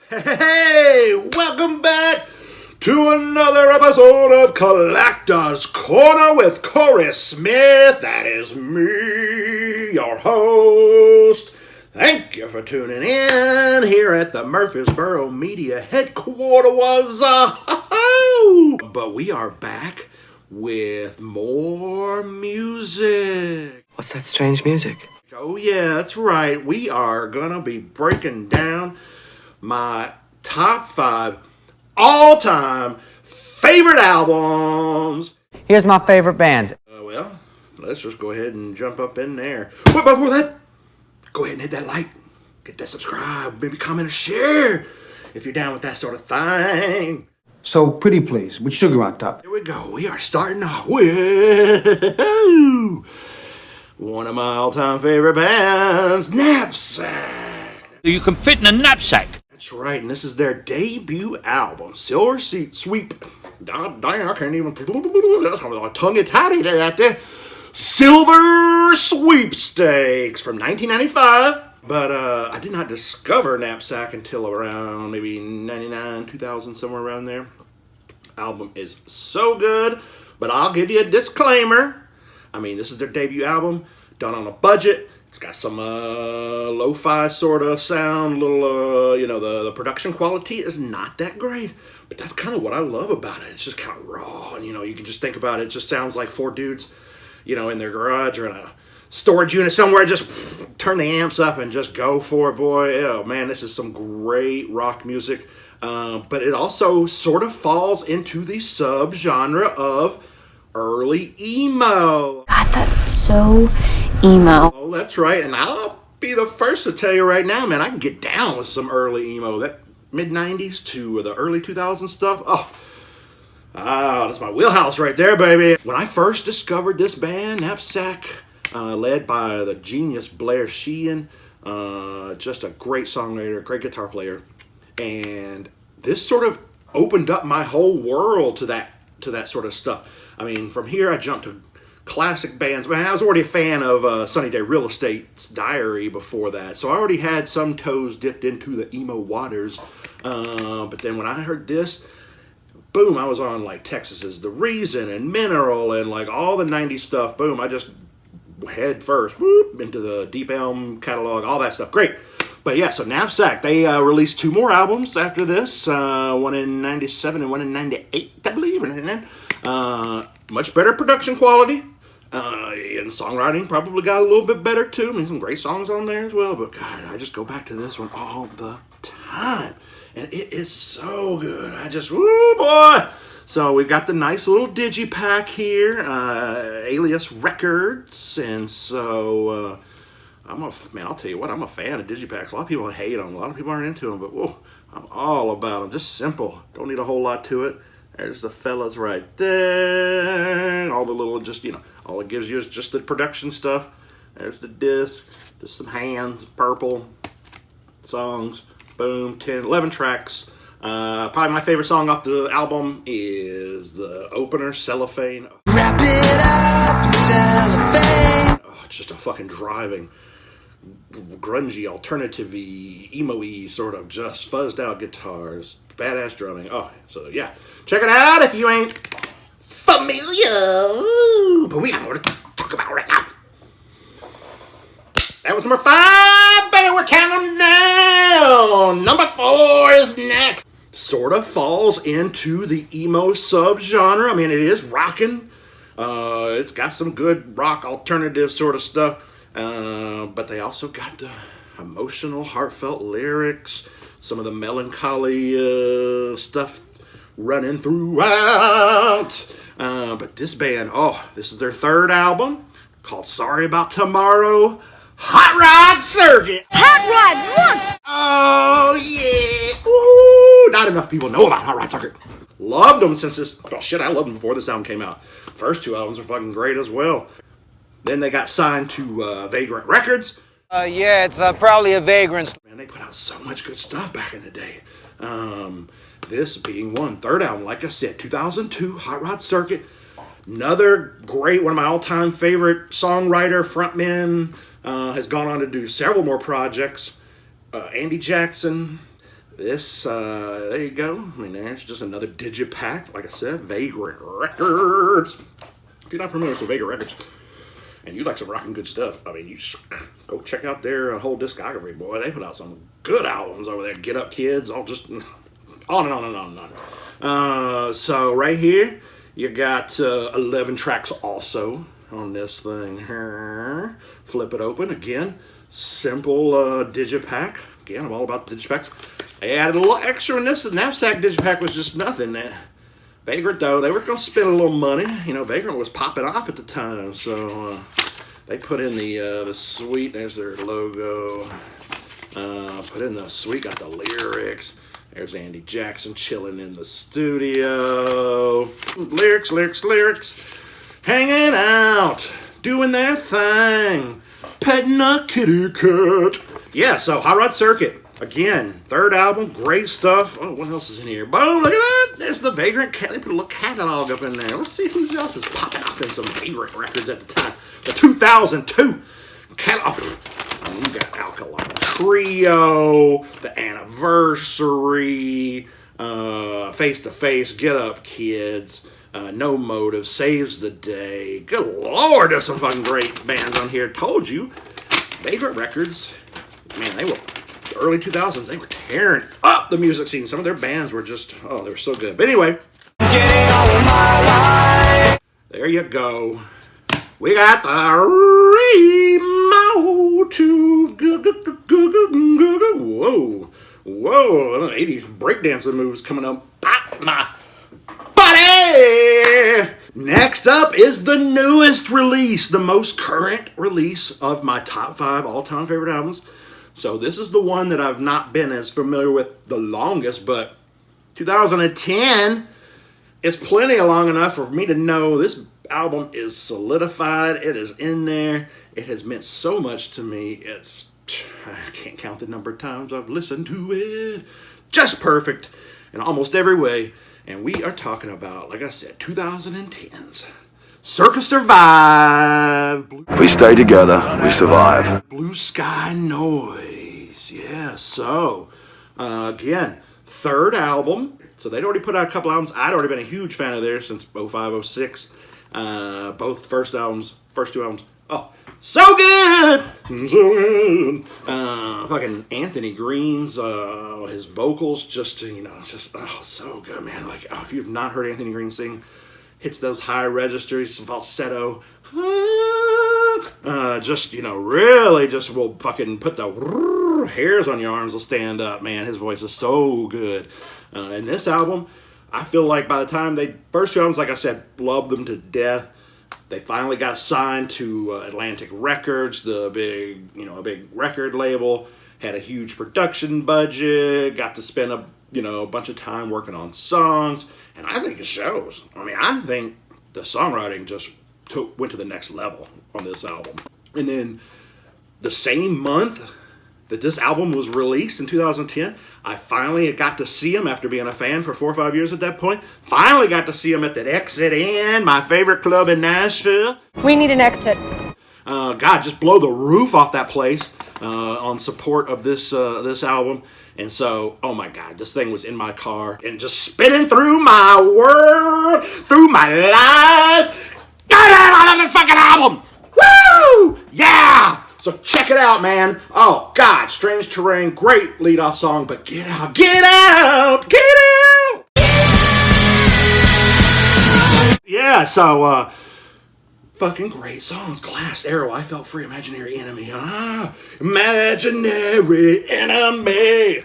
Hey, welcome back to another episode of Collector's Corner with Corey Smith. That is me, your host. Thank you for tuning in here at the Murfreesboro Media Headquarters. But we are back with more music. What's that strange music? Oh yeah, that's right. We are gonna be breaking down my top 5 all-time favorite albums. Here's my favorite bands. Well, let's just go ahead and jump up in there. But before that, go ahead and hit that like, get that subscribe, maybe comment or share if you're down with that sort of thing. So, pretty please, with sugar on top. Here we go. We are starting off with one of my all-time favorite bands, Knapsack. You can fit in a knapsack. That's right, and this is their debut album, Silver Sweep. Dang, I can't even. That's tongue-tied out there. Silver Sweepstakes from 1995. But I did not discover Knapsack until around maybe 99, 2000, somewhere around there. Album is so good, but I'll give you a disclaimer. I mean, this is their debut album, done on a budget. It's got some lo-fi sort of sound, little, the production quality is not that great. But that's kind of what I love about it. It's just kind of raw, and, you can just think about it. It just sounds like 4 dudes, in their garage or in a storage unit somewhere, just turn the amps up and just go for it, boy. Oh, man, this is some great rock music. But it also sort of falls into the subgenre of early emo. God, that's so emo. Oh, that's right. And I'll be the first to tell you right now, man, I can get down with some early emo. That mid-90s to the early 2000s stuff. Oh, that's my wheelhouse right there, baby. When I first discovered this band, Knapsack, led by the genius Blair Sheehan, just a great songwriter, great guitar player. And this sort of opened up my whole world to that sort of stuff. I mean, from here I jumped to classic bands. I was already a fan of Sunny Day Real Estate's Diary before that, so I already had some toes dipped into the emo waters. But then when I heard this, boom, I was on like Texas's The Reason and Mineral and like all the 90s stuff. Boom, I just head first into the Deep Elm catalog, all that stuff. Great. But yeah, so Knapsack, they released 2 more albums after this, one in 97 and one in 98, I believe. Much better production quality, and songwriting probably got a little bit better too. I mean, some great songs on there as well, but God, I just go back to this one all the time, and it is so good. Woo boy! So we've got the nice little digipack here, Alias Records, and so... I'll tell you what, I'm a fan of digipacks. A lot of people hate them. A lot of people aren't into them, but whoa, I'm all about them. Just simple. Don't need a whole lot to it. There's the fellas right there. All the little, all it gives you is just the production stuff. There's the disc, just some hands, purple, songs, boom, 11 tracks. Probably my favorite song off the album is the opener, Cellophane. Wrap it up, cellophane. Oh, it's just a fucking driving, grungy, alternative-y, emo-y, sort of just fuzzed out guitars, badass drumming. Oh, so yeah, check it out if you ain't familiar. But we got more to talk about right now. That was number 5, baby. We're counting down. Number 4 is next. Sort of falls into the emo subgenre. I mean, it is rocking. It's got some good rock alternative sort of stuff. But they also got the emotional, heartfelt lyrics, some of the melancholy stuff running throughout. But this band, this is their 3rd album called Sorry About Tomorrow. Hot Rod Circuit. Hot Rod, look! Oh, yeah. Ooh, not enough people know about Hot Rod Circuit. Loved them since this. Oh, shit, I loved them before this album came out. First 2 albums are fucking great as well. Then they got signed to Vagrant Records. Yeah, it's probably a Vagrant. Man, they put out so much good stuff back in the day. This being one. 3rd album, like I said, 2002, Hot Rod Circuit. Another great, one of my all-time favorite songwriter, frontman, has gone on to do several more projects. Andy Jackson, This, there you go. I mean, there's just another digipack. Like I said, Vagrant Records. If you're not familiar with Vagrant Records and you like some rockin' good stuff, I mean, you just go check out their whole discography, boy. They put out some good albums over there. Get Up Kids, all just on and on and on and on. So right here, you got 11 tracks also on this thing here. Flip it open again. Simple digipack. Again, I'm all about digipacks. They added a little extra in this. The Knapsack digipack was just nothing. Vagrant, though, they were going to spend a little money. You know, Vagrant was popping off at the time, so they put in the suite. There's their logo. Put in the suite, got the lyrics. There's Andy Jackson chilling in the studio. Lyrics, lyrics, lyrics. Hanging out, doing their thing, petting a kitty cat. Yeah, so Hot Rod Circuit. Again, third album, great stuff. Oh, what else is in here? Boom, look at that. There's the Vagrant cat. They put a little catalog up in there. Let's see who else is popping up in some Vagrant records at the time. The 2002 catalog. You got Alkaline Trio, The Anniversary, Face to Face, Get Up Kids, No Motive, Saves the Day. Good Lord, there's some fucking great bands on here. Told you, Vagrant Records, man, they were, the early 2000s, they were tearing up the music scene. Some of their bands were just, oh, they were so good. But anyway, there you go. We got the remote to whoa, 80s breakdancing moves coming up. My buddy! Next up is the newest release, the most current release of my top 5 all-time favorite albums. So this is the one that I've not been as familiar with the longest, but 2010 is plenty long enough for me to know this album is solidified. It is in there. It has meant so much to me. I can't count the number of times I've listened to it. Just perfect in almost every way. And we are talking about, like I said, 2010's Circa Survive. If we stay together, we survive. Blue Sky Noise. Yeah, so, again, third album. So they'd already put out a couple albums. I'd already been a huge fan of theirs since 05, 06. Both first two albums, oh, so good! So good! Fucking Anthony Green's, his vocals, just, oh, so good, man. Like, oh, if you've not heard Anthony Green sing, hits those high registers, some falsetto, really just will fucking put the hairs on your arms will stand up, man. His voice is so good. And this album, I feel like by the time first two albums, like I said, loved them to death. They finally got signed to Atlantic Records, a big record label. Had a huge production budget. Got to spend a bunch of time working on songs, and I think it shows. I mean, I think the songwriting just went to the next level on this album. And then the same month that this album was released in 2010, I finally got to see him after being a fan for 4 or 5 years at that point. Finally got to see him at that Exit Inn, my favorite club in Nashville. We need an exit. God, just blow the roof off that place on support of this album. And so, oh my God, this thing was in my car and just spinning through my world, through my life. Get out of this fucking album! Woo! Yeah! So check it out, man. Oh, God, Strange Terrain, great lead-off song, but get out, get out, get out! Yeah, so, fucking great songs. Glass Arrow, I Felt Free, Imaginary Enemy. Imaginary Enemy.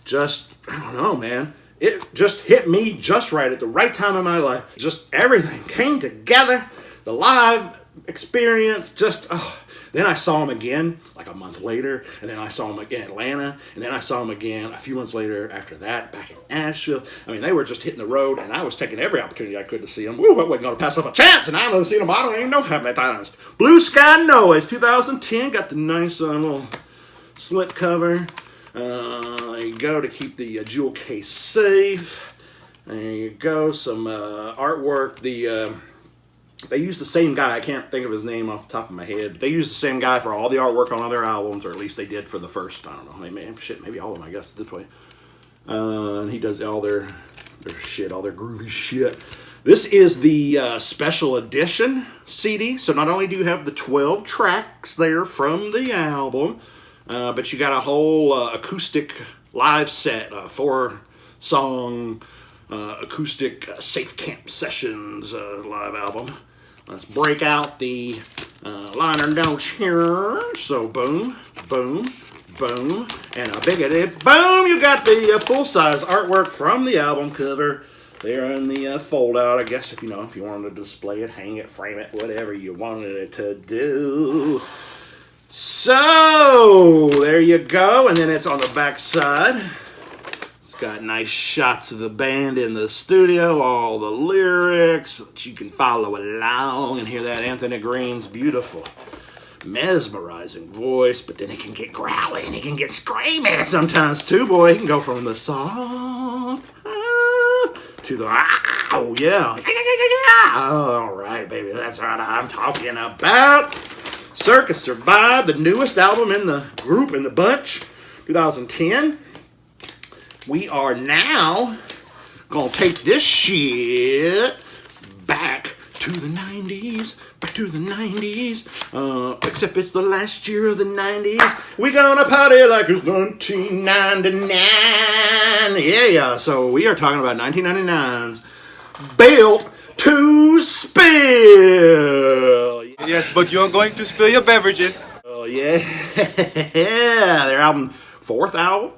Just, I don't know, man. It just hit me just right at the right time in my life. Just everything came together. The live experience, just, oh. Then I saw him again, like a month later, and then I saw him again in Atlanta, and then I saw him again a few months later after that, back in Nashville. I mean, they were just hitting the road, and I was taking every opportunity I could to see him. Woo, I wasn't going to pass up a chance, and I haven't seen him, I don't even know how many times. Blue Sky Noise, 2010, got the nice little slip cover. There you go, to keep the jewel case safe. There you go, some artwork. They use the same guy. I can't think of his name off the top of my head. They use the same guy for all the artwork on all their albums, or at least they did for the first, I don't know, maybe all of them, I guess, this way. And he does all their shit, all their groovy shit. This is the special edition CD. So not only do you have the 12 tracks there from the album, but you got a whole acoustic live set, 4-song acoustic Safe Camp Sessions live album. Let's break out the liner notes here. So boom, boom, boom, and a biggity boom. You got the full-size artwork from the album cover there in the fold-out. I guess if you wanted to display it, hang it, frame it, whatever you wanted it to do. So there you go, and then it's on the back side. Got nice shots of the band in the studio, all the lyrics that you can follow along and hear that Anthony Green's beautiful, mesmerizing voice, but then it can get growly and it can get screaming sometimes too, boy. It can go from the soft to the oh yeah. All right, baby, that's what I'm talking about. Circa Survive, the newest album in the group, in the bunch, 2010. We are now gonna take this shit back to the 90s, except it's the last year of the 90s. We gonna party like it's 1999. Yeah, so we are talking about 1999's Built to Spill. Yes, but you're going to spill your beverages. Oh yeah, their album, 4th album.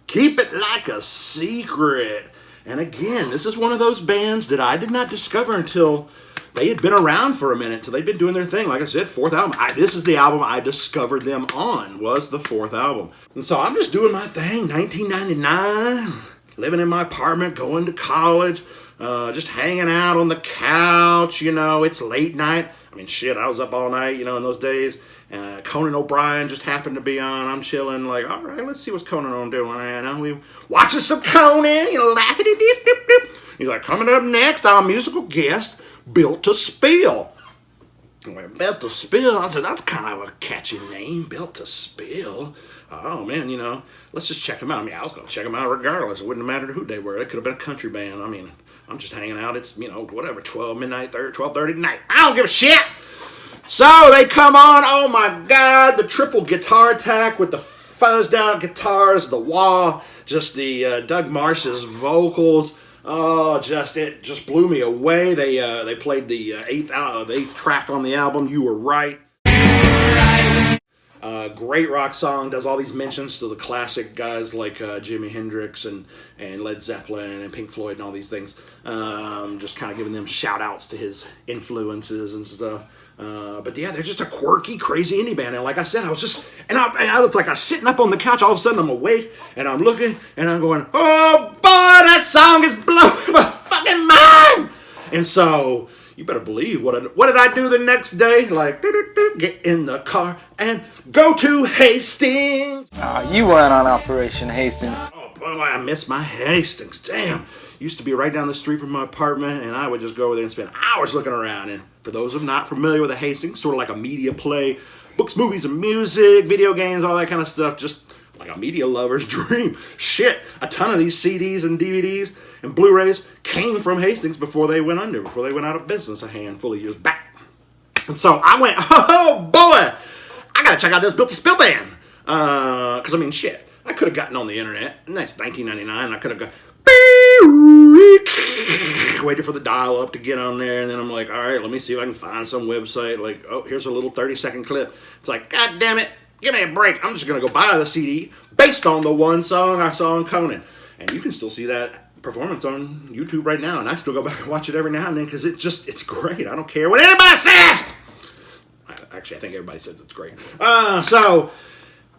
Keep It Like a Secret. And again, this is one of those bands that I did not discover until they had been around for a minute, until they'd been doing their thing. Like I said, 4th album. This is the album I discovered them on, was the 4th album. And so I'm just doing my thing, 1999, living in my apartment, going to college, just hanging out on the couch, it's late night. I mean, shit, I was up all night, in those days. Conan O'Brien just happened to be on. I'm chilling, like, all right, let's see what's Conan on doing. And we watching some Conan, laughing. He's like, coming up next, our musical guest, Built to Spill. I'm like, Built to Spill? I said, that's kind of a catchy name, Built to Spill. Oh, man, let's just check them out. I mean, I was going to check them out regardless. It wouldn't have mattered who they were. It could have been a country band. I mean, I'm just hanging out. It's, whatever, 12:30 at night. I don't give a shit. So they come on, oh my God, the triple guitar attack with the fuzzed out guitars, the wah, just the Doug Marsh's vocals. Oh, it just blew me away. They played the 8th track on the album, You Were Right. Great rock song, does all these mentions to the classic guys like Jimi Hendrix and Led Zeppelin and Pink Floyd and all these things. Just kind of giving them shout outs to his influences and stuff. But yeah, they're just a quirky, crazy indie band. And like I said, I was just, I was like, I was sitting up on the couch, all of a sudden I'm awake, and I'm looking, and I'm going, oh boy, that song is blowing my fucking mind! And so, you better believe, what did I do the next day? Like, get in the car and go to Hastings! You weren't on Operation Hastings. Oh boy, I miss my Hastings, damn. Used to be right down the street from my apartment, and I would just go over there and spend hours looking around. And for those who are not familiar with the Hastings, sort of like a media play, books, movies, and music, video games, all that kind of stuff, just like a media lover's dream. Shit, a ton of these CDs and DVDs and Blu-rays came from Hastings before they went under, before they went out of business a handful of years back. And so I went, oh boy, I gotta check out this Built to Spill band. Because I mean, shit, I could have gotten on the internet, and that's 1999, and I could have gone, waited for the dial-up to get on there, and then I'm like, all right, let me see if I can find some website. Like, oh, here's a little 30-second clip. It's like, God damn it, give me a break. I'm just going to go buy the CD based on the one song I saw on Conan. And you can still see that performance on YouTube right now, and I still go back and watch it every now and then because it's great. I don't care what anybody says. Actually, I think everybody says it's great. So,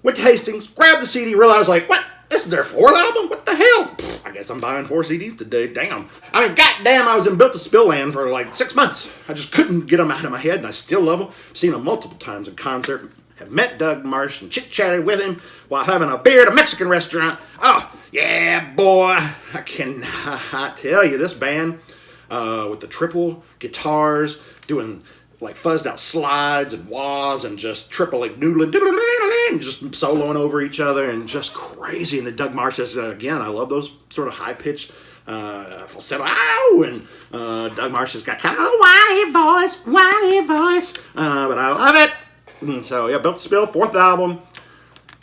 went to Hastings, grabbed the CD, realized, like, what? This is their 4th album? What the hell? I guess I'm buying 4 CDs today. Damn. I mean, goddamn, I was in Built to Spill land for like 6 months. I just couldn't get them out of my head, and I still love them. Seen them multiple times in concert. Have met Doug Marsh and chit-chatted with him while having a beer at a Mexican restaurant. Oh, yeah, boy. I cannot tell you, this band with the triple guitars, doing like fuzzed out slides and wahs and just triple like noodling and just soloing over each other and just crazy. And then Doug Marsh says, again, I love those sort of high pitched falsetto, ow, and Doug Marsh has got kind of a whiny voice, but I love it. And so yeah, Built to Spill, 4th album,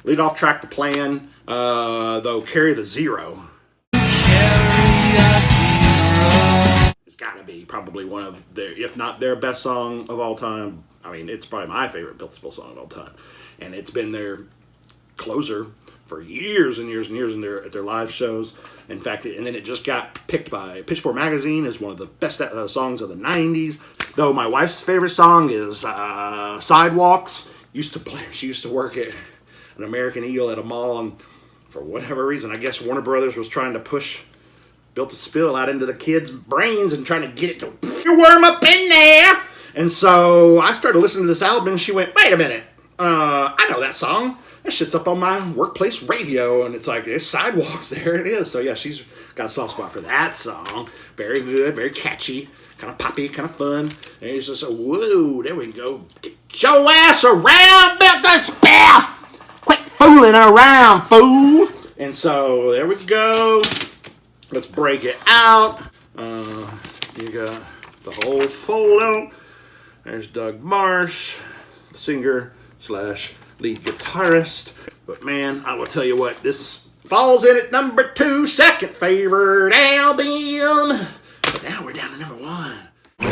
lead off track The Plan, though Carry the Zero. It's got to be probably one of their, if not their best song of all time. I mean, it's probably my favorite Built to Spill song of all time. And it's been their closer for years and years and years at their live shows. In fact, and then it just got picked by Pitchfork Magazine as one of the best songs of the 90s. Though my wife's favorite song is Sidewalks. She used to work at an American Eagle at a mall, and for whatever reason, I guess Warner Brothers was trying to push Built to Spill out into the kids' brains and trying to get it to worm up in there. And so I started listening to this album, and she went, wait a minute, I know that song. That shit's up on my workplace radio, and it's like, there's Sidewalks, there it is. So yeah, she's got a soft spot for that song. Very good, very catchy, kind of poppy, kind of fun. And it's just, whoa, there we go. Get your ass around, Built to Spill! Quit fooling around, fool! And so, there we go. Let's break it out. You got the whole fold out. There's Doug Marsh, singer / lead guitarist. But man, I will tell you what, this falls in at number 2, second favorite album. But now we're down to number 1.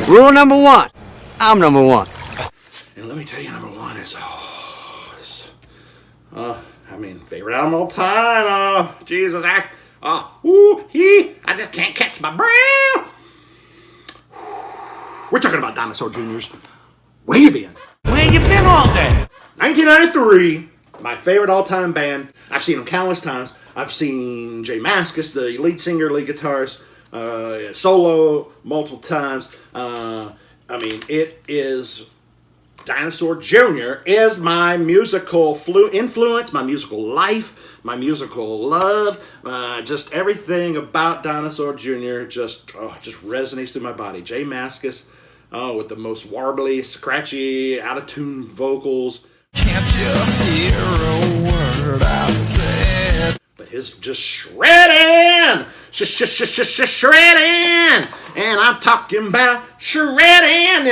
Rule number 1. I'm number 1. And let me tell you, number 1 is, favorite album of all time. Jesus, I just can't catch my breath. We're talking about Dinosaur Jr.'s Where You Been? Where you been all day? 1993, my favorite all-time band. I've seen them countless times. I've seen Jay Mascis, the lead singer, lead guitarist, solo multiple times. It is Dinosaur Jr. is my musical influence, my musical life, my musical love. Just everything about Dinosaur Jr. just resonates through my body. Jay Mascis, with the most warbly, scratchy, out-of-tune vocals. Can't you hear a word I said? But his just shredding, shredding, and I'm talking about shredding.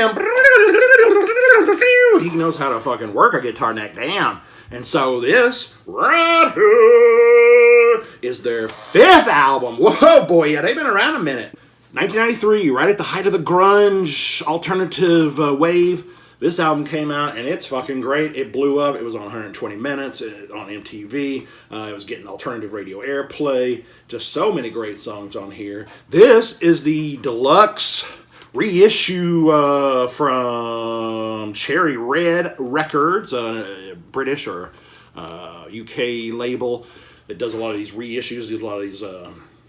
He knows how to fucking work a guitar neck down. And so this right here is their 5th album. Whoa, boy, yeah, they've been around a minute. 1993, right at the height of the grunge alternative wave. This album came out, and it's fucking great. It blew up. It was on 120 Minutes on MTV. It was getting alternative radio airplay. Just so many great songs on here. This is the deluxe reissue from Cherry Red Records, British or UK label that does a lot of these reissues, does a lot of these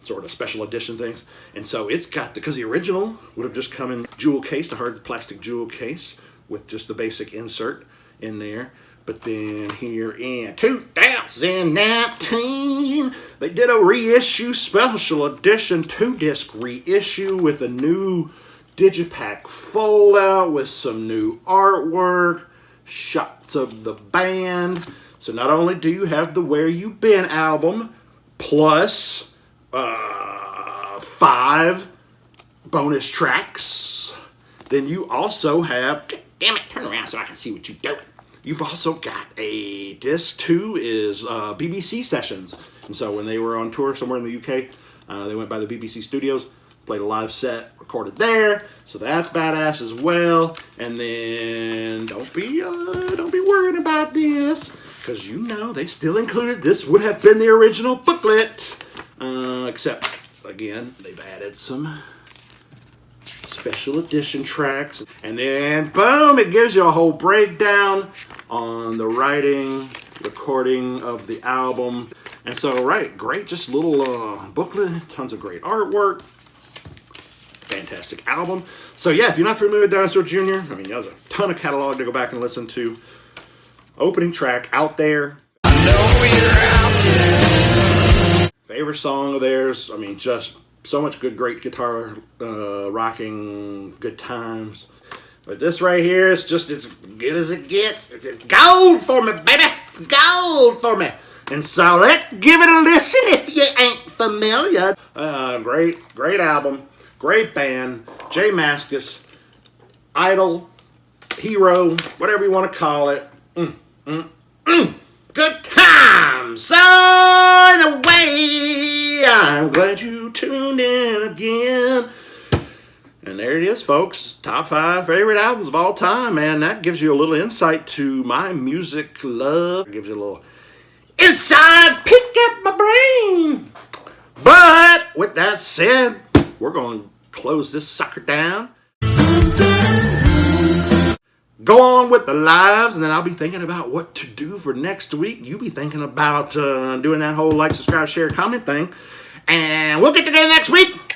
sort of special edition things. And so it's got, because the original would have just come in jewel case, the hard plastic jewel case, with just the basic insert in there. But then here in 2019, they did a reissue, special edition, 2-disc reissue with a new digipack fold-out with some new artwork, shots of the band. So not only do you have the Where You Been album, plus 5 bonus tracks, then you also have... Damn it, turn around so I can see what you're doing. You've also got a disc 2 is BBC sessions. And so when they were on tour somewhere in the UK, they went by the BBC studios, played a live set, recorded there. So that's badass as well. And then don't be worried about this, because you know they still included, this would have been the original booklet. Except, again, they've added some special edition tracks, and then boom, it gives you a whole breakdown on the writing, recording of the album. And so, right, great, just little booklet, tons of great artwork, fantastic album. So yeah, if you're not familiar with Dinosaur Jr., there's a ton of catalog to go back and listen to. Opening track, Out There. I know you're out there. Favorite song of theirs. Just so much good, great guitar, rocking, good times. But this right here is just as good as it gets. It's gold for me, baby. Gold for me. And so let's give it a listen if you ain't familiar. Great album. Great band. J Mascis. Idol. Hero. Whatever you want to call it. Good times. So in a way, I'm glad you tuned in again. And there it is, folks. Top 5 favorite albums of all time, man. That gives you a little insight to my music love. It gives you a little inside peek at my brain. But with that said, we're going to close this sucker down. Go on with the lives, and then I'll be thinking about what to do for next week. You be thinking about doing that whole like, subscribe, share, comment thing. And we'll get together next week.